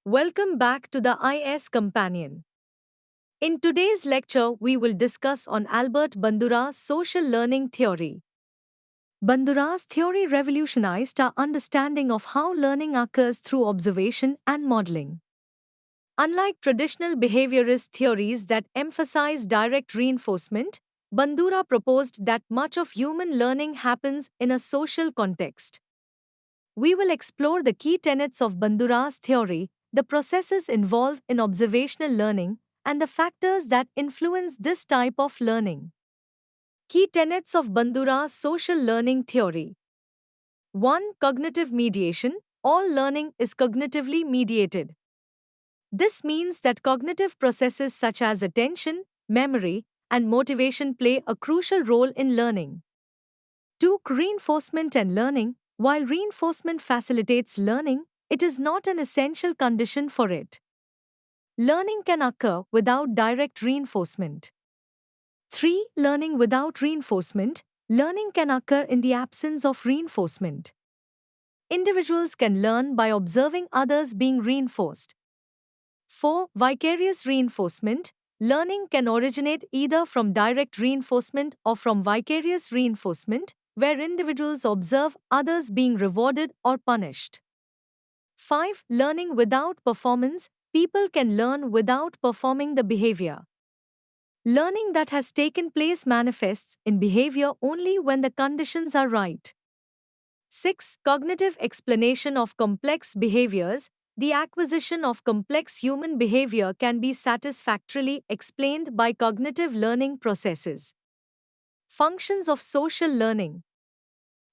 Welcome back to the IS Companion. In today's lecture, we will discuss on Albert Bandura's social learning theory. Bandura's theory revolutionized our understanding of how learning occurs through observation and modeling. Unlike traditional behaviorist theories that emphasize direct reinforcement, Bandura proposed that much of human learning happens in a social context. We will explore the key tenets of Bandura's theory, the processes involved in observational learning, and the factors that influence this type of learning. Key tenets of Bandura's social learning theory. 1. Cognitive mediation. All learning is cognitively mediated. This means that cognitive processes such as attention, memory, and motivation play a crucial role in learning. 2. Reinforcement and learning. While reinforcement facilitates learning, it is not an essential condition for it. Learning can occur without direct reinforcement. 3. Learning without reinforcement. Learning can occur in the absence of reinforcement. Individuals can learn by observing others being reinforced. 4. Vicarious reinforcement. Learning can originate either from direct reinforcement or from vicarious reinforcement, where individuals observe others being rewarded or punished. 5. Learning without performance. People can learn without performing the behavior. Learning that has taken place manifests in behavior only when the conditions are right. 6. Cognitive explanation of complex behaviors. The acquisition of complex human behavior can be satisfactorily explained by cognitive learning processes. Functions of social learning.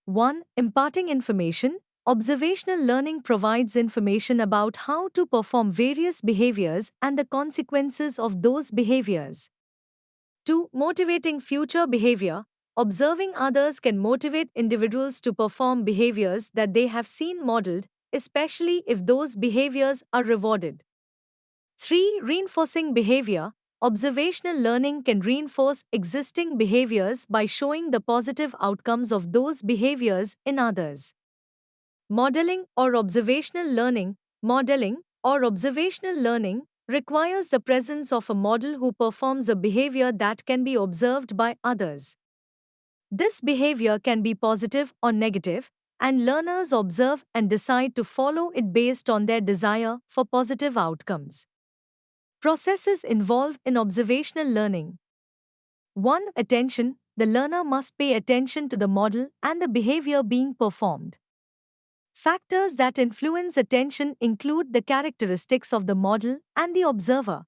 1. Imparting information. Observational learning provides information about how to perform various behaviors and the consequences of those behaviors. 2. Motivating future behavior. Observing others can motivate individuals to perform behaviors that they have seen modeled, especially if those behaviors are rewarded. 3. Reinforcing behavior. Observational learning can reinforce existing behaviors by showing the positive outcomes of those behaviors in others. Modeling or observational learning. Modeling or observational learning requires the presence of a model who performs a behavior that can be observed by others. This behavior can be positive or negative, and learners observe and decide to follow it based on their desire for positive outcomes. Processes involved in observational learning. 1. Attention. The learner must pay attention to the model and the behavior being performed. Factors that influence attention include the characteristics of the model and the observer.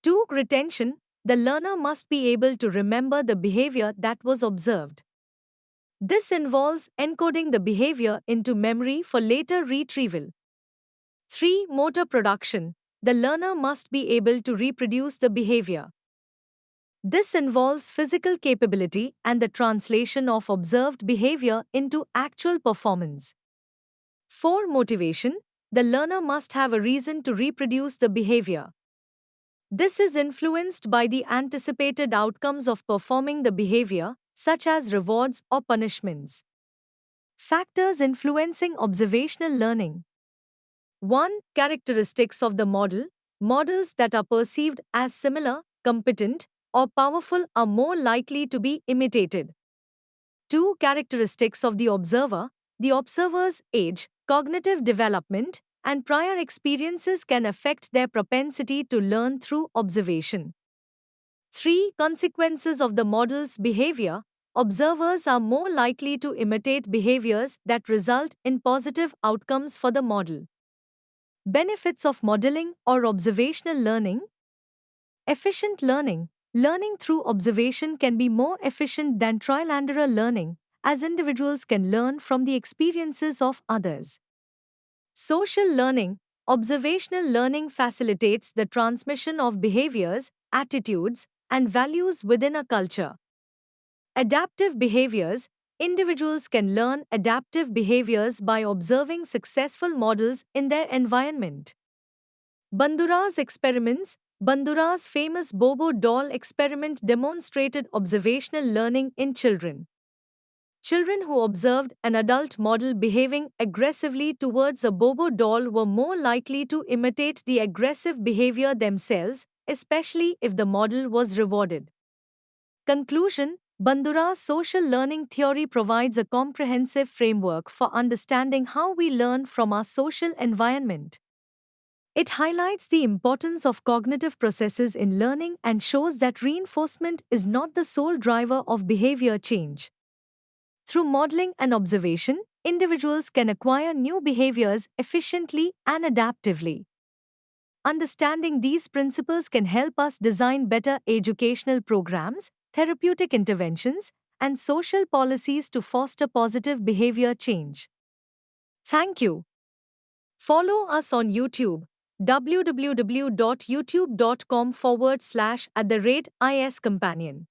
2. Retention. The learner must be able to remember the behavior that was observed. This involves encoding the behavior into memory for later retrieval. 3. Motor production. The learner must be able to reproduce the behavior. This involves physical capability and the translation of observed behavior into actual performance. 4. Motivation. The learner must have a reason to reproduce the behavior. This is influenced by the anticipated outcomes of performing the behavior, such as rewards or punishments. Factors influencing observational learning. 1. Characteristics of the model. Models that are perceived as similar, competent, or powerful are more likely to be imitated. 2. Characteristics of the observer. The observer's age, cognitive development, and prior experiences can affect their propensity to learn through observation. 3. Consequences of the model's behavior. Observers are more likely to imitate behaviors that result in positive outcomes for the model. Benefits of modeling or observational learning. Efficient learning. Learning through observation can be more efficient than trial and error learning, as individuals can learn from the experiences of others. Social learning. Observational learning facilitates the transmission of behaviors, attitudes, and values within a culture. Adaptive behaviors. Individuals can learn adaptive behaviors by observing successful models in their environment. Bandura's experiments. Bandura's famous Bobo doll experiment demonstrated observational learning in children. Children who observed an adult model behaving aggressively towards a Bobo doll were more likely to imitate the aggressive behavior themselves, especially if the model was rewarded. Conclusion: Bandura's social learning theory provides a comprehensive framework for understanding how we learn from our social environment. It highlights the importance of cognitive processes in learning and shows that reinforcement is not the sole driver of behavior change. Through modeling and observation, individuals can acquire new behaviors efficiently and adaptively. Understanding these principles can help us design better educational programs, therapeutic interventions, and social policies to foster positive behavior change. Thank you. Follow us on YouTube www.youtube.com/@iscompanion.